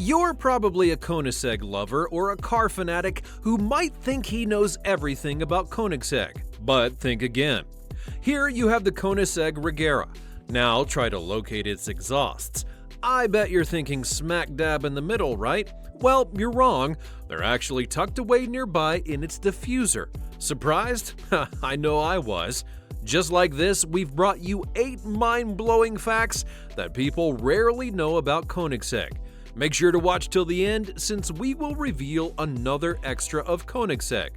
You're probably a Koenigsegg lover or a car fanatic who might think he knows everything about Koenigsegg. But think again. Here you have the Koenigsegg Regera. Now try to locate its exhausts. I bet you're thinking smack dab in the middle, right? Well, you're wrong. They're actually tucked away nearby in its diffuser. Surprised? I know I was. Just like this, we've brought you 8 mind-blowing facts that people rarely know about Koenigsegg. Make sure to watch till the end since we will reveal another extra of Koenigsegg.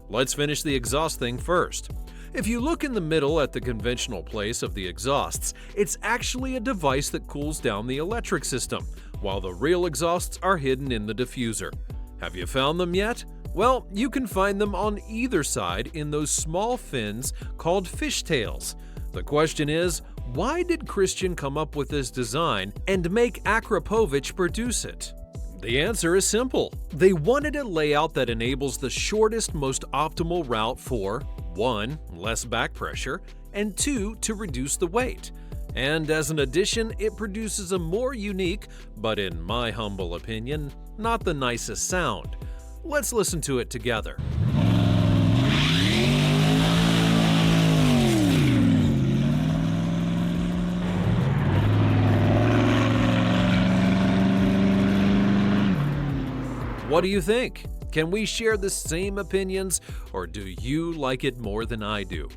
Let's finish the exhaust thing first. If you look in the middle at the conventional place of the exhausts, it's actually a device that cools down the electric system, while the real exhausts are hidden in the diffuser. Have you found them yet? Well, you can find them on either side in those small fins called fishtails. The question is, why did Christian come up with this design and make Akrapovic produce it? The answer is simple. They wanted a layout that enables the shortest, most optimal route for 1. Less back pressure, and 2. To reduce the weight. And as an addition, it produces a more unique, but in my humble opinion, not the nicest sound. Let's listen to it together. What do you think? Can we share the same opinions, or do you like it more than I do?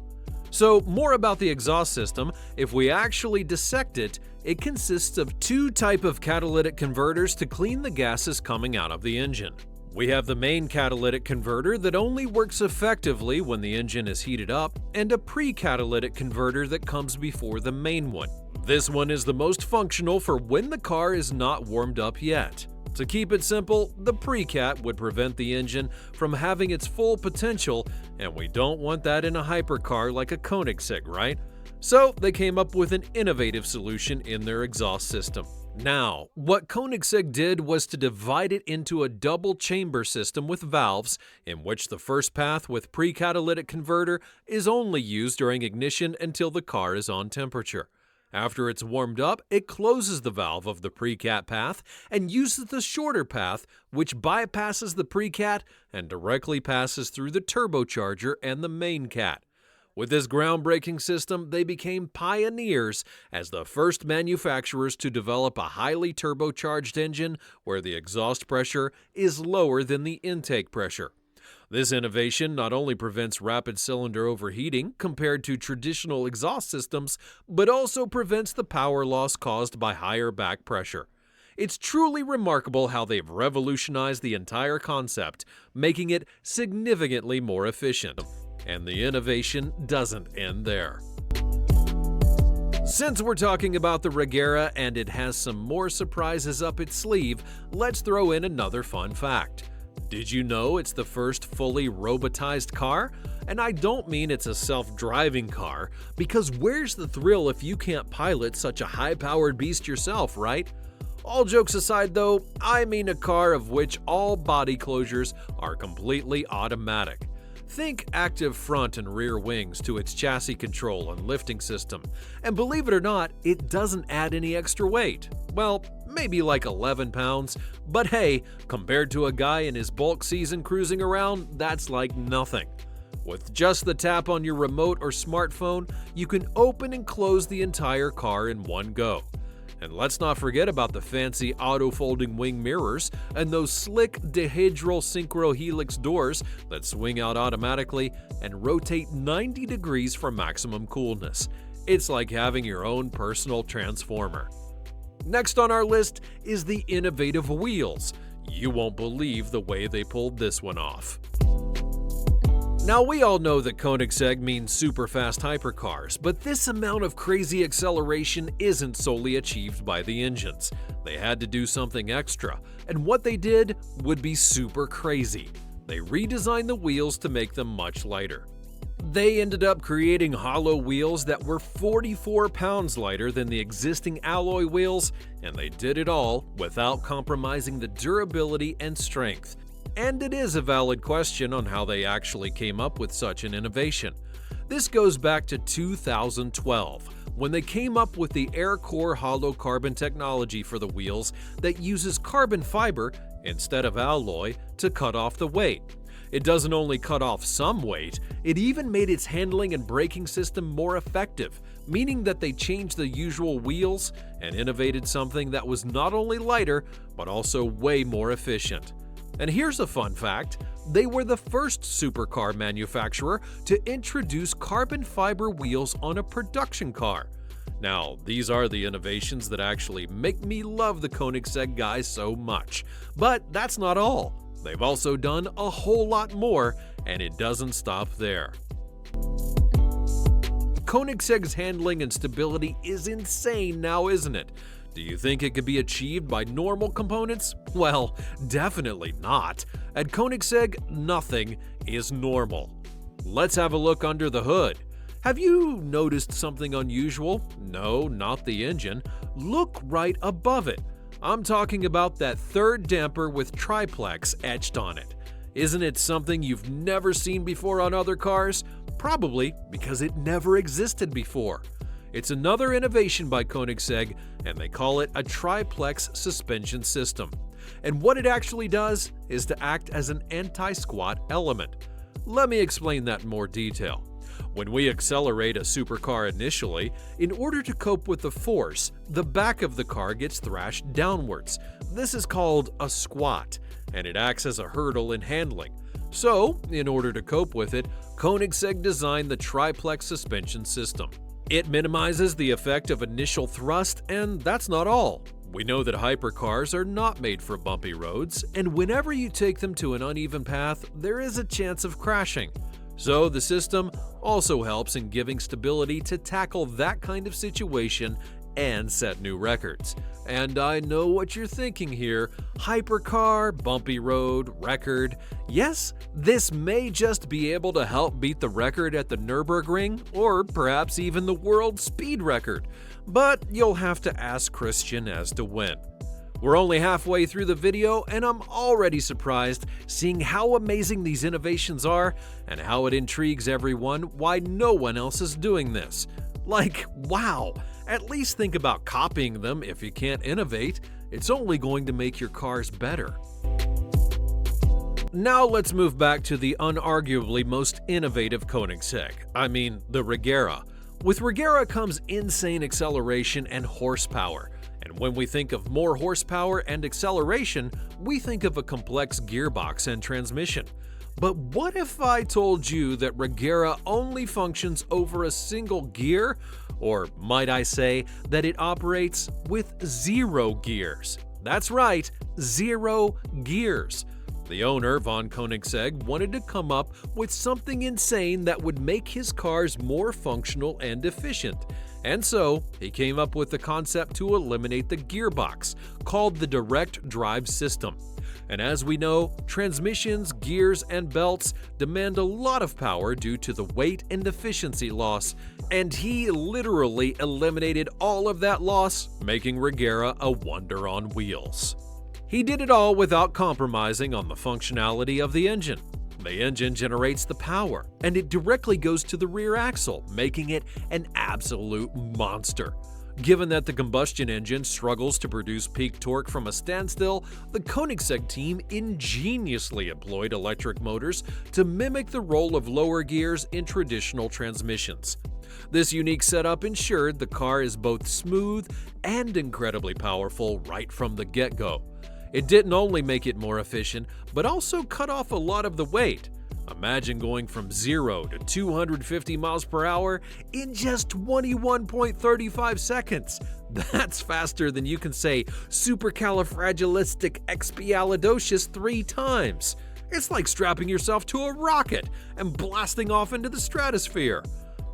So, more about the exhaust system. If we actually dissect it, it consists of 2 types of catalytic converters to clean the gases coming out of the engine. We have the main catalytic converter that only works effectively when the engine is heated up, and a pre-catalytic converter that comes before the main one. This one is the most functional for when the car is not warmed up yet. To keep it simple, the pre-cat would prevent the engine from having its full potential, and we don't want that in a hypercar like a Koenigsegg, right? So they came up with an innovative solution in their exhaust system. Now, what Koenigsegg did was to divide it into a double chamber system with valves, in which the first path with pre-catalytic converter is only used during ignition until the car is on temperature. After it's warmed up, it closes the valve of the pre-cat path and uses the shorter path, which bypasses the pre-cat and directly passes through the turbocharger and the main cat. With this groundbreaking system, they became pioneers as the first manufacturers to develop a highly turbocharged engine where the exhaust pressure is lower than the intake pressure. This innovation not only prevents rapid cylinder overheating compared to traditional exhaust systems, but also prevents the power loss caused by higher back pressure. It's truly remarkable how they've revolutionized the entire concept, making it significantly more efficient. And the innovation doesn't end there. Since we're talking about the Regera and it has some more surprises up its sleeve, let's throw in another fun fact. Did you know it's the first fully robotized car? And I don't mean it's a self-driving car, because where's the thrill if you can't pilot such a high-powered beast yourself, right? All jokes aside though, I mean a car of which all body closures are completely automatic. Think active front and rear wings to its chassis control and lifting system. And believe it or not, it doesn't add any extra weight. Well, maybe like 11 pounds, but hey, compared to a guy in his bulk season cruising around, that's like nothing. With just the tap on your remote or smartphone, you can open and close the entire car in one go. And let's not forget about the fancy auto-folding wing mirrors and those slick dihedral synchro helix doors that swing out automatically and rotate 90 degrees for maximum coolness. It's like having your own personal transformer. Next on our list is the innovative wheels. You won't believe the way they pulled this one off. Now, we all know that Koenigsegg means super fast hypercars, but this amount of crazy acceleration isn't solely achieved by the engines. They had to do something extra, and what they did would be super crazy. They redesigned the wheels to make them much lighter. They ended up creating hollow wheels that were 44 pounds lighter than the existing alloy wheels, and they did it all without compromising the durability and strength. And it is a valid question on how they actually came up with such an innovation. This goes back to 2012, when they came up with the air core hollow carbon technology for the wheels that uses carbon fiber instead of alloy to cut off the weight. It doesn't only cut off some weight, it even made its handling and braking system more effective, meaning that they changed the usual wheels and innovated something that was not only lighter, but also way more efficient. And here's a fun fact: they were the first supercar manufacturer to introduce carbon fiber wheels on a production car. Now, these are the innovations that actually make me love the Koenigsegg guys so much. But that's not all. They've also done a whole lot more, and it doesn't stop there. Koenigsegg's handling and stability is insane now, isn't it? Do you think it could be achieved by normal components? Well, definitely not. At Koenigsegg, nothing is normal. Let's have a look under the hood. Have you noticed something unusual? No, not the engine. Look right above it. I'm talking about that third damper with triplex etched on it. Isn't it something you've never seen before on other cars? Probably because it never existed before. It's another innovation by Koenigsegg, and they call it a triplex suspension system. And what it actually does is to act as an anti-squat element. Let me explain that in more detail. When we accelerate a supercar initially, in order to cope with the force, the back of the car gets thrashed downwards. This is called a squat, and it acts as a hurdle in handling. So, in order to cope with it, Koenigsegg designed the triplex suspension system. It minimizes the effect of initial thrust, and that's not all. We know that hypercars are not made for bumpy roads, and whenever you take them to an uneven path, there is a chance of crashing. So the system also helps in giving stability to tackle that kind of situation and set new records. And I know what you're thinking here: hypercar, bumpy road, record. Yes, this may just be able to help beat the record at the Nürburgring, or perhaps even the world speed record. But you'll have to ask Christian as to when. We're only halfway through the video, and I'm already surprised seeing how amazing these innovations are and how it intrigues everyone why no one else is doing this. Like, wow! At least think about copying them if you can't innovate. It's only going to make your cars better. Now let's move back to the unarguably most innovative Koenigsegg. I mean, the Regera. With Regera comes insane acceleration and horsepower. And when we think of more horsepower and acceleration, we think of a complex gearbox and transmission. But what if I told you that Regera only functions over a single gear? Or might I say that it operates with 0 gears? That's right, 0 gears. The owner, von Koenigsegg, wanted to come up with something insane that would make his cars more functional and efficient. And so, he came up with the concept to eliminate the gearbox, called the direct drive system. And as we know, transmissions, gears, and belts demand a lot of power due to the weight and efficiency loss, and he literally eliminated all of that loss, making Regera a wonder on wheels. He did it all without compromising on the functionality of the engine. The engine generates the power, and it directly goes to the rear axle, making it an absolute monster. Given that the combustion engine struggles to produce peak torque from a standstill, the Koenigsegg team ingeniously employed electric motors to mimic the role of lower gears in traditional transmissions. This unique setup ensured the car is both smooth and incredibly powerful right from the get-go. It didn't only make it more efficient, but also cut off a lot of the weight. Imagine going from 0 to 250 miles per hour in just 21.35 seconds. That's faster than you can say supercalifragilisticexpialidocious 3 times. It's like strapping yourself to a rocket and blasting off into the stratosphere.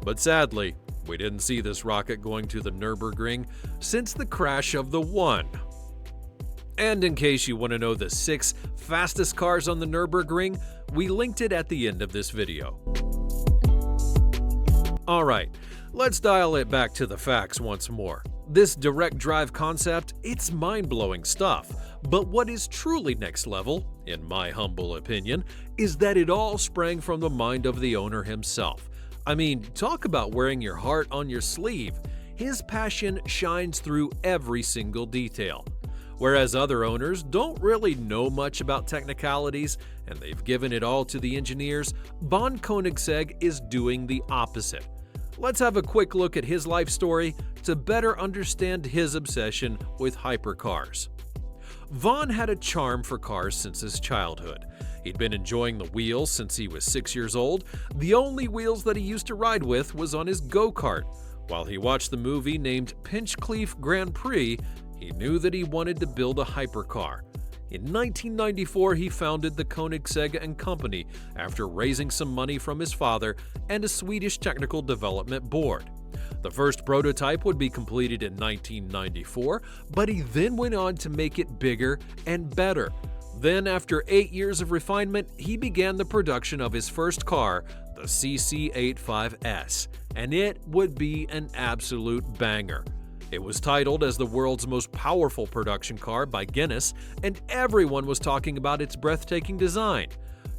But sadly, we didn't see this rocket going to the Nürburgring since the crash of the One. And in case you want to know the 6 fastest cars on the Nürburgring, we linked it at the end of this video. Alright, let's dial it back to the facts once more. This direct drive concept, it's mind-blowing stuff, but what is truly next level, in my humble opinion, is that it all sprang from the mind of the owner himself. I mean, talk about wearing your heart on your sleeve. his passion shines through every single detail. Whereas other owners don't really know much about technicalities and they've given it all to the engineers, von Koenigsegg is doing the opposite. Let's have a quick look at his life story to better understand his obsession with hypercars. Von had a charm for cars since his childhood. He'd been enjoying the wheels since he was 6 years old. The only wheels that he used to ride with was on his go-kart. While he watched the movie named Carclique Grand Prix, he knew that he wanted to build a hypercar. In 1994, he founded the Koenigsegg & Company after raising some money from his father and a Swedish technical development board. The first prototype would be completed in 1994, but he then went on to make it bigger and better. Then, after 8 years of refinement, he began the production of his first car, the CC85S, and it would be an absolute banger. It was titled as the world's most powerful production car by Guinness, and everyone was talking about its breathtaking design.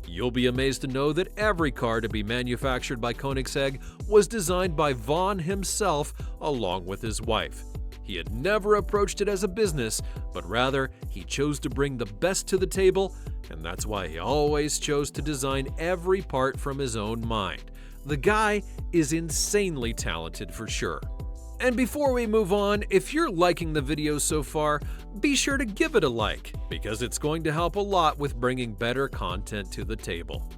You'll be amazed to know that every car to be manufactured by Koenigsegg was designed by Von himself along with his wife. He had never approached it as a business, but rather he chose to bring the best to the table, and that's why he always chose to design every part from his own mind. The guy is insanely talented for sure. And before we move on, if you're liking the video so far, be sure to give it a like, because it's going to help a lot with bringing better content to the table.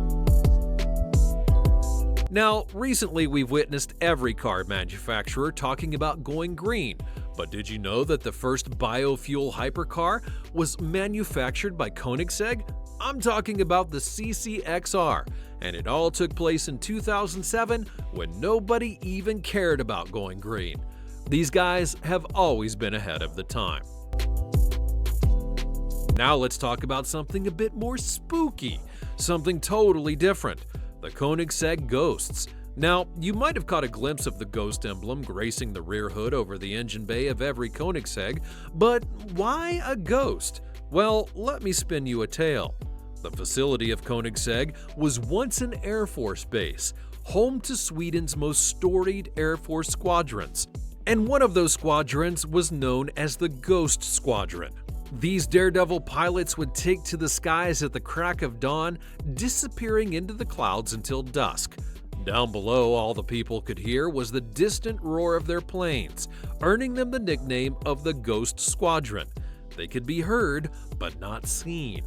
Now, recently we've witnessed every car manufacturer talking about going green, but did you know that the first biofuel hypercar was manufactured by Koenigsegg? I'm talking about the CCXR, and it all took place in 2007 when nobody even cared about going green. These guys have always been ahead of the time. Now let's talk about something a bit more spooky, something totally different, the Koenigsegg Ghosts. Now, you might have caught a glimpse of the ghost emblem gracing the rear hood over the engine bay of every Koenigsegg, but why a ghost? Well, let me spin you a tale. The facility of Koenigsegg was once an Air Force base, home to Sweden's most storied Air Force squadrons. And one of those squadrons was known as the Ghost Squadron. These daredevil pilots would take to the skies at the crack of dawn, disappearing into the clouds until dusk. Down below, all the people could hear was the distant roar of their planes, earning them the nickname of the Ghost Squadron. They could be heard, but not seen.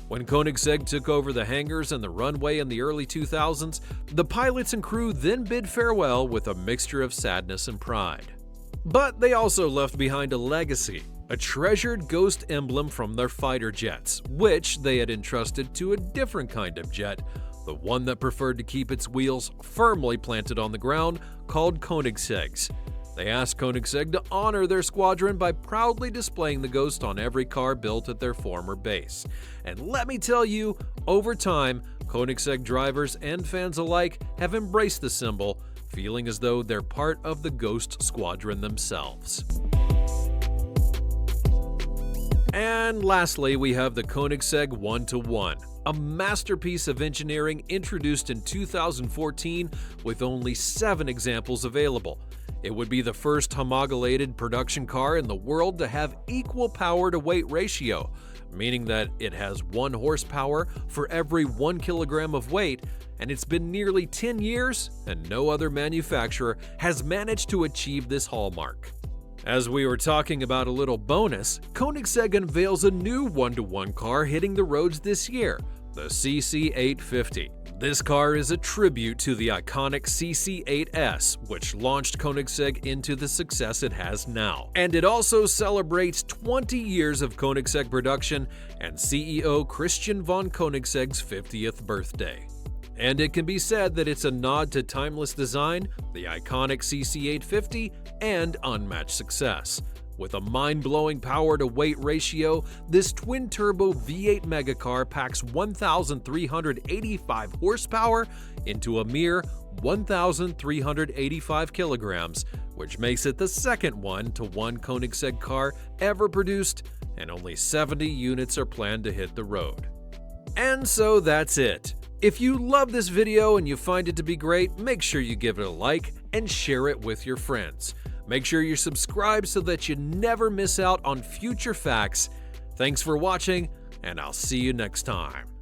When Koenigsegg took over the hangars and the runway in the early 2000s, the pilots and crew then bid farewell with a mixture of sadness and pride. But they also left behind a legacy, a treasured ghost emblem from their fighter jets, which they had entrusted to a different kind of jet, the one that preferred to keep its wheels firmly planted on the ground, called Koenigsegg's. They asked Koenigsegg to honor their squadron by proudly displaying the ghost on every car built at their former base. And let me tell you, over time, Koenigsegg drivers and fans alike have embraced the symbol, feeling as though they're part of the Ghost Squadron themselves. And lastly, we have the Koenigsegg 1-to-1, a masterpiece of engineering introduced in 2014 with only 7 examples available. It would be the first homologated production car in the world to have equal power-to-weight ratio, meaning that it has 1 horsepower for every 1 kilogram of weight, and it's been nearly 10 years and no other manufacturer has managed to achieve this hallmark. As we were talking about a little bonus, Koenigsegg unveils a new 1-to-1 car hitting the roads this year, the CC850. This car is a tribute to the iconic CC8S, which launched Koenigsegg into the success it has now. And it also celebrates 20 years of Koenigsegg production and CEO Christian von Koenigsegg's 50th birthday. And it can be said that it's a nod to timeless design, the iconic CC850, and unmatched success. With a mind-blowing power-to-weight ratio, this twin-turbo V8 megacar packs 1,385 horsepower into a mere 1,385 kilograms, which makes it the second 1-to-1 Koenigsegg car ever produced, and only 70 units are planned to hit the road. And so that's it. If you love this video and you find it to be great, make sure you give it a like and share it with your friends. Make sure you're subscribed so that you never miss out on future facts. Thanks for watching, and I'll see you next time.